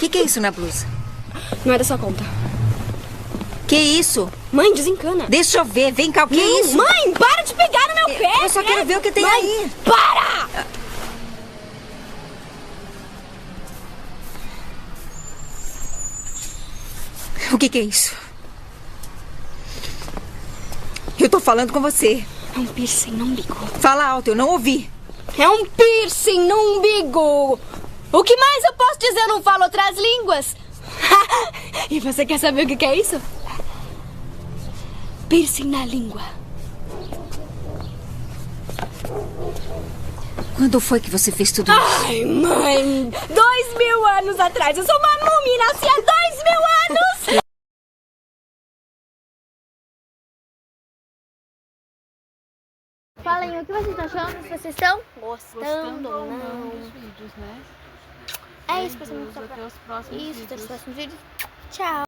O que é isso na blusa? Não é da sua conta. Que isso? Mãe, desencana. Deixa eu ver. Vem cá, o que é isso? Mãe, para de pegar no meu pé. Eu só quero ver o que tem Mãe, aí. Para! O que é isso? Eu tô falando com você. É um piercing no umbigo. Fala alto, eu não ouvi. É um piercing no umbigo. O que mais eu posso dizer? Eu não falo outras línguas. E você quer saber o que é isso? Piercing na língua. Quando foi que você fez tudo isso? Ai, mãe! 2000 anos atrás. Eu sou uma múmia e nasci há 2000 anos! Falem o que vocês estão achando, se vocês estão gostando ou não. Dos vídeos, né? É isso, pessoal. Até os próximos Isso, até os vídeos. próximos vídeos. Tchau.